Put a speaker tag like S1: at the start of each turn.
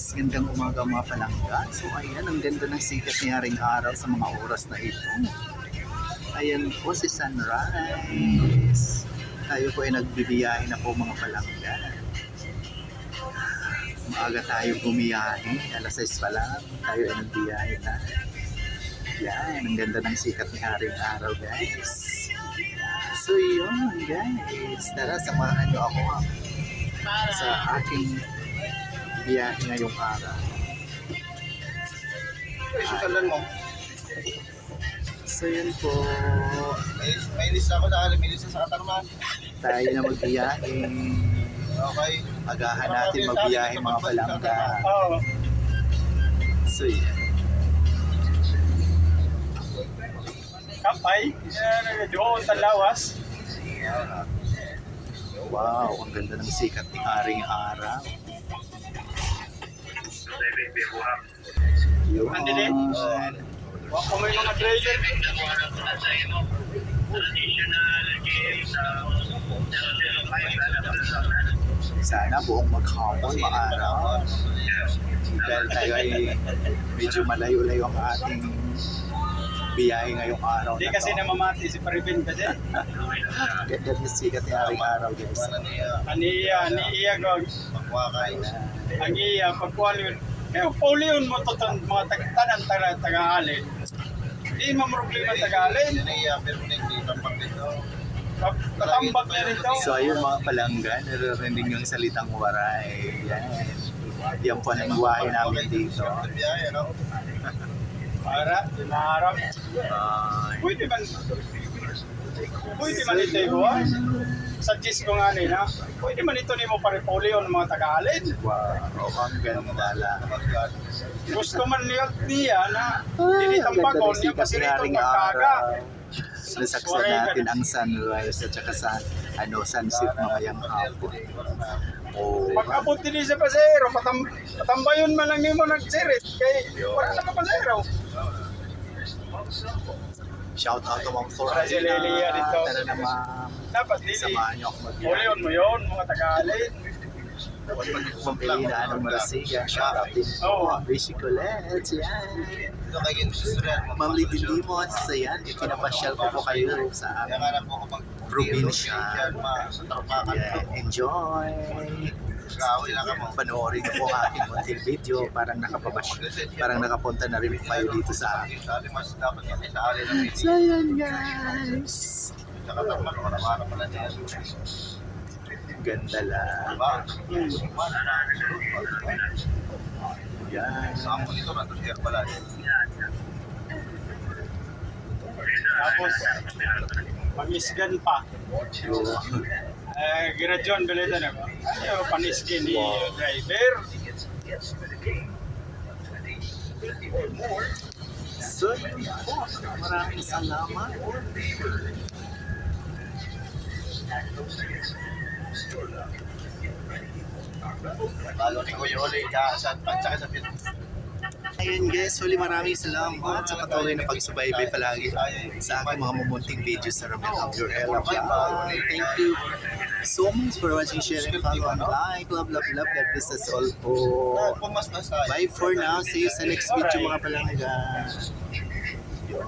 S1: guys, gandang umaga mga palangga. So ayan, ang ganda ng sikat ni Haring Araw sa mga oras na ito. Ayan po si sunrise. Tayo po ay nagbibiyahe na po mga palangga. Maaga tayo bumiyahe, alas 6 pa lang, tayo ay nagbiyahe na. Yan, ang ganda ng sikat ni Haring Araw guys. So yun guys, tara samahan niyo ako sa aking biyahe ngayong araw.
S2: Susundan mo.
S1: So yun po,
S2: May lista ako sa may lista sa Katarman.
S1: tayo na magbiyahe.
S2: Okay.
S1: Agahan natin magbiyahe mga palangga.
S2: Oo.
S1: So yan.
S2: Kapay. Doon sa lawas.
S1: Wow, ang ganda ng sikat ni Haring Araw. Yun.
S2: Andili? Kung may mga trailer.
S1: Sana buong maghapon, maaraw. Dahil tayo ay medyo malayo-layo ang ating biyahe ngayong araw
S2: Hindi
S1: na
S2: kasi
S1: to.
S2: namamati si Paribin kasi.
S1: Ganda ng sikat ni Haring Araw guys.
S2: Aniya gog. Ang iya pagkuhan yun. Kaya paulion mo to mga tanan taga-ali. Hindi mo problema taga-ali. Katambak na rin to.
S1: So ayun mga palangga, naririnig yung salitang waray. Yan. Yan po ang buhay namin dito.
S2: Para, maharap. Pwede man ito ibuwan. Suggest ko nga nila, pwede man ito ni mo pare-polio ng mga taga-alin.
S1: Wow, ang ganda lang.
S2: Gusto man niya na
S1: Ang
S2: dinitambak
S1: ganda
S2: ko
S1: ng
S2: niya
S1: sikat
S2: kasi
S1: ni
S2: rito
S1: Haring
S2: magkaga.
S1: Araw. Nasaksan natin ang sunrise at saka sa sunset mamayang hapon. Oh,
S2: Pag abot din sa pasero, patambayon man lang mo nagsirit. Kaya wala na ka pasero.
S1: shout out to Ma'am
S2: Para si
S1: Florina.
S2: Lelia dito.
S1: Tara na ma'am.
S2: Dapat dili.
S1: Samahan niyo ako magbiyahe.
S2: Polion mo yun, mga taga-alin.
S1: Ma'am Elena Anong Marasiga. Shout out din po.
S2: Oo.
S1: Basic Colette. Yan. Ma'am Lidin Limos. Ayan. Ipinapasyal ko po kayo sa aming probinsya. Yan. Enjoy. Panoorin niyo po ang aking munting video. Parang nakapunta na rin kayo dito sa akin. So yan guys. Ganda lang. Yan.
S2: Tapos, pangisgan pa. Giradyon balita na ba? Ayaw paniskin ni driver.
S1: So yun po. Maraming salamat. Ayun guys, huli maraming salamat sa patuloy na pagsubaybay palagi sa aking mga mumunting videos sa Ramel of Your Ella Vlog. Thank you so much for watching, sharing, follow, and like. Love, love, love. God bless us all po. Bye for now. See you sa next video mga palangga. Yun.